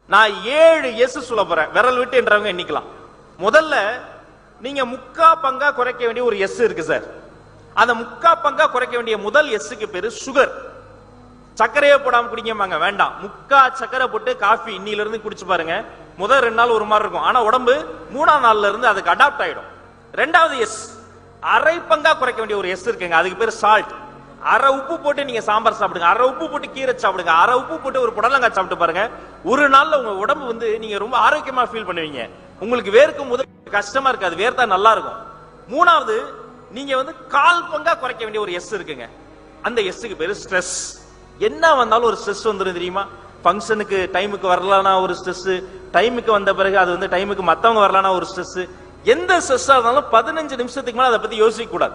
நான் 7 எஸ் சொல்ல போறேன். விரல் விட்டு என்றவங்க எண்ணிக்கலாம். முதல்ல நீங்க முக்கா பங்கா குறைக்க வேண்டிய ஒரு எஸ் இருக்கு சார். அந்த முக்கா பங்கா குறைக்க வேண்டிய முதல் எஸ்க்கு பேரு சுகர். சர்க்கரையே போடாம குடிக்கமாங்க, வேண்டாம். முக்கா சர்க்கரை போட்டு காஃபி இன்னில இருந்து குடிச்சு பாருங்க. முதல் 2 நாள் ஒரு மாதிரி இருக்கும், ஆனா உடம்பு 3ஆம் நாள்ல இருந்து அதுக்கு அடாப்ட் ஆயிடும். ரெண்டாவது எஸ், அரை பங்கா குறைக்க வேண்டிய ஒரு எஸ் இருக்குங்க, அதுக்கு பேர் சால்ட். அரை உப்பு போட்டு நீங்க சாம்பார் சாப்பிடுங்க, அரை உப்பு போட்டு கீரை சாப்பிடுங்க, அரை உப்பு போட்டு ஒரு புடலங்காய் சாப்பிட்டு பாருங்க. ஒரு நாள்ல உங்க உடம்பு வந்து நீங்க ரொம்ப ஆரோக்கியமா ஃபீல் பண்ணுவீங்க. உங்களுக்கு வேர்க்கும் போது கஷ்டமா இருக்காது, வேர்த்தா நல்லா இருக்கும். மூணாவது, நீங்க வந்து 1/4 பங்கா குறைக்க வேண்டிய ஒரு எஸ் இருக்குங்க. அந்த எஸ்க்கு பேரு ஸ்ட்ரெஸ். என்ன வந்தாலும் ஒரு ஸ்ட்ரெஸ் வந்துரும் தெரியுமா? ஃபங்க்ஷனுக்கு டைமுக்கு வரலனா ஒரு ஸ்ட்ரெஸ், டைமுக்கு வந்த பிறகு அது வந்து டைமுக்கு மத்தவங்க வரலனா ஒரு ஸ்ட்ரெஸ். எந்த ஸ்ட்ரெஸ்ஸா இருந்தாலும் 15 நிமிஷத்துக்கு மேல அதை பத்தி யோசிக்க கூடாது.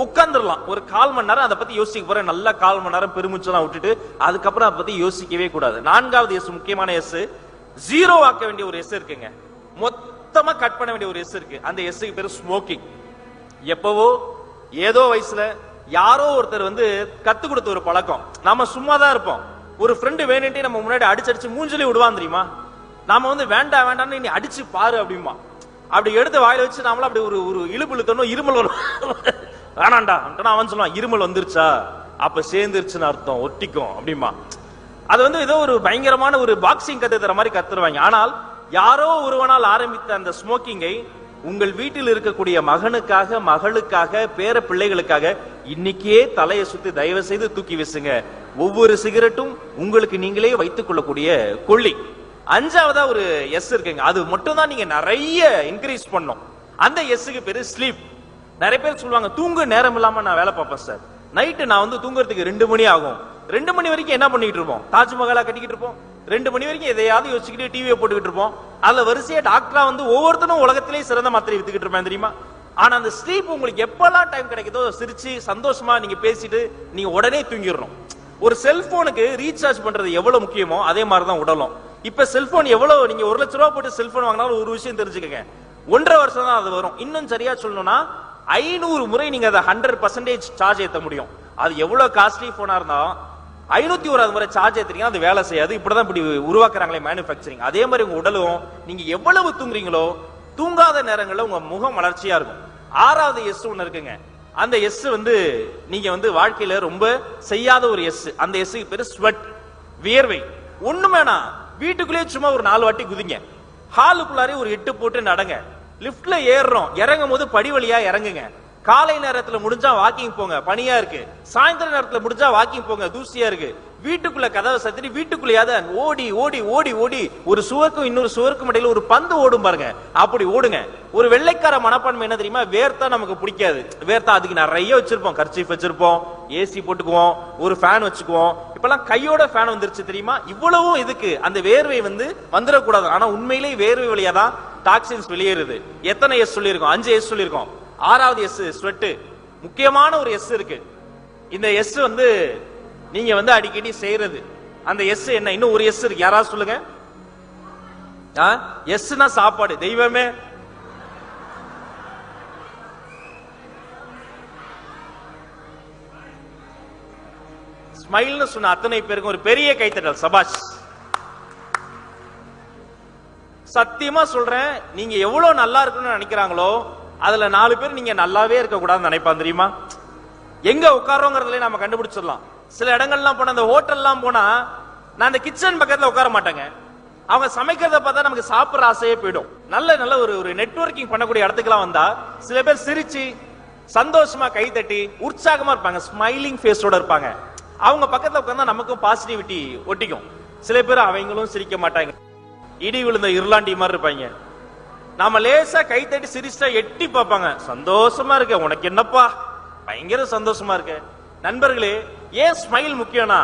உட்கார்ந்துடலாம், ஒரு 1/4 மணி நேரம் அதை பத்தி யோசிக்க போறேன், நல்லா 1/4 மணி நேரம் பெருமூச்செல்லாம் விட்டுட்டு அதுக்கப்புறம் அதை பத்தி யோசிக்கவே கூடாது. 4வது எஸ், முக்கியமான எஸ், ஜீரோ ஆக்க வேண்டிய ஒரு எஸ் இருக்குங்க. மொத்தமா கட் பண்ண வேண்டிய ஒரு எஸ் இருக்கு. அந்த எஸ்க்கு பேரு ஸ்மோக்கிங். எப்பவோ ஏதோ வயசுல யாரோ ஒருத்தர் வந்து கத்து கொடுத்த ஒரு பழக்கம். நாம சும்மா தான் இருப்போம், ஒரு ஃப்ரெண்டு வேணும்ட்டே நம்ம முன்னாடி அடிச்சு மூஞ்சிலே விடுவான் தெரியுமா? நாம வந்து வேண்டாம் வேண்டாம்னு நீ அடிச்சு பாரு அப்படிமா. அப்படி எடுத்து வாயில வச்சு நாமள அப்படி ஒரு இழுப்பு இழுத்தணும், இருமல் வரும். வேணாண்டா அவன் சொல்லுவான், இருமல் வந்துருச்சா அப்ப சேர்ந்துருச்சுன்னு அர்த்தம், ஒட்டிக்கும் அப்படிமா. அது வந்து ஏதோ ஒரு பயங்கரமான ஒரு பாக்ஸிங் கத்து தர மாதிரி கத்துருவாங்க. ஆனால் யாரோ ஒருவனால் ஆரம்பித்த அந்த ஸ்மோக்கிங்கை உங்கள் வீட்டில் இருக்கக்கூடிய மகனுக்காக, மகளுக்காக, பேர பிள்ளைகளுக்காக இன்னைக்கே தலையை சுத்தி தயவு செய்து தூக்கி வீசுங்க. ஒவ்வொரு சிகரெட்டும் உங்களுக்கு நீங்களே வைத்துக் கொள்ளக்கூடிய கொள்ளி. 5வதா ஒரு எஸ் இருக்குங்க, அது மட்டும் தான் நீங்க நிறைய இன்க்ரீஸ் பண்ணும். அந்த எஸ்க்கு பேரு ஸ்லீப். நிறைய பேர் சொல்லுவாங்க, தூங்க நேரம் இல்லாம நான் வேலை பார்ப்பேன் சார். நைட்டு நான் வந்து தூங்குறதுக்கு 2 மணி ஆகும். 2 மணி வரைக்கும் என்ன பண்ணிட்டு இருப்போம்? தாஜ்மஹாலா கட்டிக்கிட்டு இருப்போம். 2 மணி வரைக்கும் எதையாவது யோசிச்சுக்கிட்டு டிவியை போட்டுக்கிட்டு இருப்போம். அதுல வரிசையா டாக்டரா வந்து ஒவ்வொருத்தரும் உலகத்திலேயே சிறந்த மாத்திரை வித்துக்கிட்டு இருப்பேன் தெரியுமா? ஆனா அந்த ஸ்லீப் உங்களுக்கு எப்பெல்லாம் டைம் கிடைக்குதோ சிரிச்சு சந்தோஷமா நீங்க பேசிட்டு நீங்க உடனே தூங்கிடணும். ஒரு செல்போனுக்கு ரீசார்ஜ் பண்றது எவ்வளவு முக்கியமோ அதே மாதிரிதான் உடலும். இப்ப செல்போன் எவ்வளவு, நீங்க 1 லட்ச ரூபாய் போட்டு செல்போன் வாங்கினாலும் ஒரு விஷயம் தெரிஞ்சுக்கங்க, 1.5 வருஷம் தான் அது வரும். இன்னும் சரியா சொல்லணும்னா 500 முறை நீங்க அதை 100% சார்ஜ் ஏற்ற முடியும். அது எவ்வளவு காஸ்ட்லி போனா இருந்தாலும் 501 முறை சார்ஜ் ஏத்துறீங்க அது வேலை செய்யாது. இப்படிதான் இப்படி உருவாக்குறாங்களே மேனுபேக்சரிங். அதே மாதிரி உங்க உடலும் நீங்க எவ்வளவு தூங்குறீங்களோ தூங்காத நேரங்கள்ல உங்க முகம் வளர்ச்சியா இருக்கும். 6வது எஸ் ஒன்னு இருக்குங்க. அந்த எஸ் வந்து நீங்க வந்து வாழ்க்கையில ரொம்ப செய்யாத ஒரு எஸ். அந்த எஸ்க்கு பேரு ஸ்வெட், வியர்வை. ஒண்ணுமேனா வீட்டுக்குள்ளேயே சும்மா ஒரு 4 வாட்டி குதிங்க, ஹாலுக்குள்ளாரே ஒரு 8 போட்டு நடங்க, லிப்ட்ல ஏறுறோம் இறங்கும் போது படி வழியா இறங்குங்க. காலை நேரத்துல முடிஞ்சா வாக்கிங் போங்க, பனியா இருக்கு. சாயந்தர நேரத்துல முடிஞ்சா வாக்கிங் போங்க, தூசியா இருக்கு. வீட்டுக்குள்ள கதவை சத்திரி வீட்டுக்குள்ளேயாவது ஓடி ஓடி ஓடி ஓடி ஒரு சுவருக்கும் இன்னொரு சுவருக்கும் இடையில ஒரு பந்து ஓடும் பாருங்க, அப்படி ஓடுங்க. ஒரு வெள்ளைக்கார மனப்பான்மை என்ன தெரியுமா? வேர்த்தா நமக்கு பிடிக்காது. வேர்த்தா அதுக்கு நிறைய வச்சிருப்போம், கர்ச்சீஃப் வச்சிருப்போம், ஏசி போட்டுக்குவோம், ஒரு ஃபேன் வச்சுக்குவோம். இப்பெல்லாம் கையோட ஃபேன் வந்துருச்சு தெரியுமா? இவ்வளவும் இதுக்கு அந்த வேர்வை வந்து வந்துடக்கூடாது. ஆனா உண்மையிலேயே வேர்வை வழியா தான் டாக்ஸின்ஸ் வெளியேறுது. எத்தனை எஸ் சொல்லியிருக்கோம்? 5 எஸ் சொல்லியிருக்கோம். 6வது எஸ் ஸ்வெட். முக்கியமான ஒரு எஸ் இருக்கு. இந்த எஸ் வந்து நீங்க வந்து அடிக்கடி செய்யறது. அந்த எஸ் என்ன? இன்னும் ஒரு எஸ் இருக்கு, யாராவது சொல்லுங்க. எஸ்னா சாப்பாடு. தெய்வமே, ஸ்மைல்னு சொன்ன அத்தனை பேருக்கும் ஒரு பெரிய கைத்தட்டல். சபாஷ். சத்தியமா சொல்றேன், நீங்க எவ்வளவு நல்லா இருக்கணும்னு நினைக்கிறாங்களோ அதுல 4 பேர் நீங்க நல்லாவே இருக்க கூடாதுன்னு நினைப்பான் தெரியுமா? எங்க உட்காரோங்கிறதுல நாம கண்டுபிடிச்சிடலாம். சில இடங்கள்லாம் போனா, அந்த ஹோட்டல்லாம் போனா நான் அந்த கிச்சன் பக்கத்துல உட்கார மாட்டாங்க. அவங்க சமைக்கிறத பார்த்தா நமக்கு சாப்பிடுற ஆசையே போயிடும். நல்ல நல்ல ஒரு நெட்வொர்க்கிங் பண்ணக்கூடிய இடத்துக்குலாம் வந்தா சில பேர் சிரிச்சு சந்தோஷமா கை தட்டி உற்சாகமா இருப்பாங்க, ஸ்மைலிங் ஃபேஸோட இருப்பாங்க. அவங்க பக்கத்துல உட்கார்ந்தா நமக்கும் பாசிட்டிவிட்டி ஒட்டிக்கும். சில பேர் அவங்களும் சிரிக்க மாட்டாங்க, இடி விழுந்த இருளாண்டி மாதிரி இருப்பாங்க. நாம லேசா கை தட்டி சிரிச்சா எட்டி பார்ப்பாங்க, சந்தோஷமா இருக்க, உனக்கு என்னப்பா, பயங்கர சந்தோஷமா இருக்க. நண்பர்களே, ஏன் ஸ்மைல் முக்கியம்னா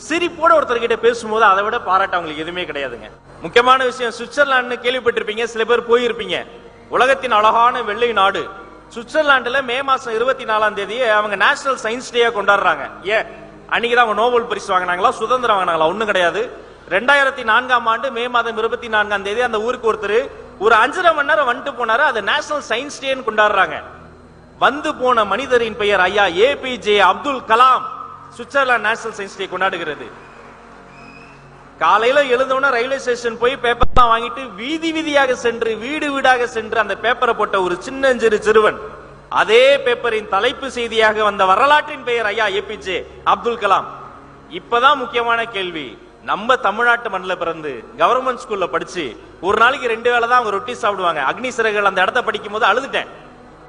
சிரிப்போட ஒருத்தர் கிட்ட பேசும்போது அதை விட பாராட்ட அவங்களுக்கு எதுவுமே கிடையாதுங்க. முக்கியமான விஷயம், சுவிட்சர்லாந்து கேள்விப்பட்டிருப்பீங்க, சில பேர் போயிருப்பீங்க. உலகத்தின் அழகான வெள்ளை நாடு சுவிட்சர்லாந்துல மே மாசம் 24ஆம் தேதி அவங்க நேஷனல் சயின்ஸ் டே கொண்டாடுறாங்க. ஏன்? அன்னைக்குதான் அவங்க நோபல் பரிசு வாங்கினாங்களா, சுதந்திரம் வாங்கினாங்களா? ஒண்ணும் கிடையாது. 2004ஆம் ஆண்டு மே மாதம் 24ஆம் தேதி அந்த ஊருக்கு ஒருத்தர் ஒரு 5.5 மணி நேரம் வந்துட்டு போனாரு. அது நேஷனல் சயின்ஸ் டேன்னு கொண்டாடுறாங்க. வந்து போன மனிதரின் பெயர் ஐயா APJ Abdul Kalam. Switzerland national science day கொண்டாடுகிறது. காலையில எழுந்தவன ரயில்வே ஸ்டேஷன் போய் பேப்பர் தான் வாங்கிட்டு வீதி வீதியாக சென்று வீடு வீடாக சென்று அந்த பேப்பரை போட்ட ஒரு சின்னஞ்சிறு சிறுவன் அதே பேப்பரின் தலைப்பு செய்தியாக வந்த வரலாற்றின் பெயர் ஐயா ஏபிஜே அப்துல் கலாம். இப்பதான் முக்கியமான கேள்வி. நம்ம தமிழ்நாட்டு மண்ணில் பிறந்து கவர்மெண்ட் ஸ்கூல்ல படிச்சு ஒரு நாளைக்கு 2 வேளை தான் அவங்க ரொட்டி சாப்பிடுவாங்க. அக்னி சிறகுகள் அந்த இடத்த படிக்கும் போது அழுதுட்டேன்.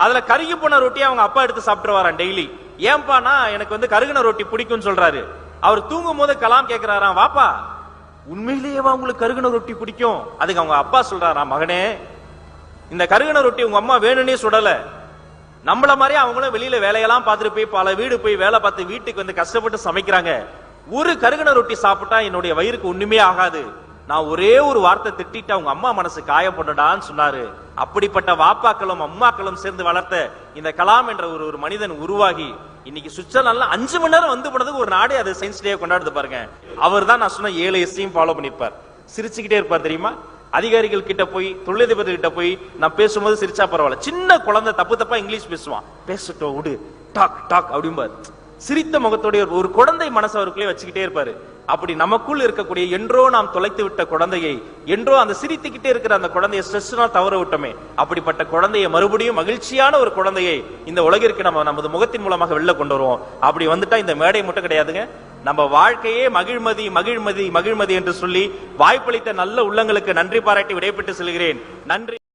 அதுல கருகி போன ரொட்டியை அவங்க அப்பா எடுத்து சாப்பிட்டு வரான் டெய்லி. ஏன்பானா எனக்கு வந்து கருகின ரொட்டி பிடிக்கும்னு சொல்றாரு. அவர் தூங்கும் போது கலாம் கேட்கிறாராம், வாப்பா உண்மையிலேயே உங்களுக்கு கருகின ரொட்டி பிடிக்கும்? அதுக்கு அவங்க அப்பா சொல்றாராம், மகனே இந்த கருகின ரொட்டி உங்க அம்மா வேணும்னே சுடல, நம்மள மாதிரி அவங்களும் வெளியில வேலையெல்லாம் பார்த்துட்டு போய் பல வீடு போய் வேலை பார்த்து வீட்டுக்கு வந்து கஷ்டப்பட்டு சமைக்கிறாங்க. ஒரு கருகின ரொட்டி சாப்பிட்டா என்னுடைய வயிறுக்கு ஒண்ணுமே ஆகாது. நான் ஒரே ஒரு வார்த்தை திட்டிட்டு அவங்க அம்மா மனசு காயப்படடான்னு சொன்னாரு. அப்படிப்பட்ட வாப்பாக்களும் அம்மாக்களும் சேர்ந்து வளர்த்த இந்த கலாம் என்ற ஒரு மனிதன் உருவாகி இன்னைக்கு சுவிட்சர்லாந்துல 5 மணி நேரம் வந்து போனதுக்கு ஒரு நாடே அது சயின்ஸ் டே கொண்டாடுது பாருங்க. அவர் தான் நான் சொன்ன 7 எஸ்ஸையும் ஃபாலோ பண்ணிருப்பார். சிரிச்சுக்கிட்டே இருப்பார் தெரியுமா? அதிகாரிகள் கிட்ட போய் தொழிலதிபர் கிட்ட போய் நான் பேசும்போது சிரிச்சா பரவாயில்ல. சின்ன குழந்தை தப்பு தப்பா இங்கிலீஷ் பேசுவான், பேசட்டும் விடு, டாக் டாக் அப்படிம்பாரு. சிரித்த முகத்தோடைய ஒரு குழந்தை மனசு அவருக்குள்ளே வச்சுக்கிட்டே இருப்பாரு. அப்படி நமக்குள் இருக்கக்கூடிய என்றோ நாம் தொலைத்து விட்ட குழந்தையை, என்றோ அந்த சிரித்துக்கிட்டே இருக்கிற அந்த குழந்தையை ஸ்ட்ரெஸ்னால் தவற விட்டோமே, அப்படிப்பட்ட குழந்தையை மறுபடியும் மகிழ்ச்சியான ஒரு குழந்தையை இந்த உலகிற்கு நம்ம நமது முகத்தின் மூலமாக வெளில கொண்டு வருவோம். அப்படி வந்துட்டா இந்த மேடை மட்டும் கிடையாதுங்க, நம்ம வாழ்க்கையே மகிழ்மதி மகிழ்மதி மகிழ்மதி என்று சொல்லி வாய்ப்பளித்த நல்ல உள்ளங்களுக்கு நன்றி பாராட்டி விடைபெற்று செல்கிறேன். நன்றி.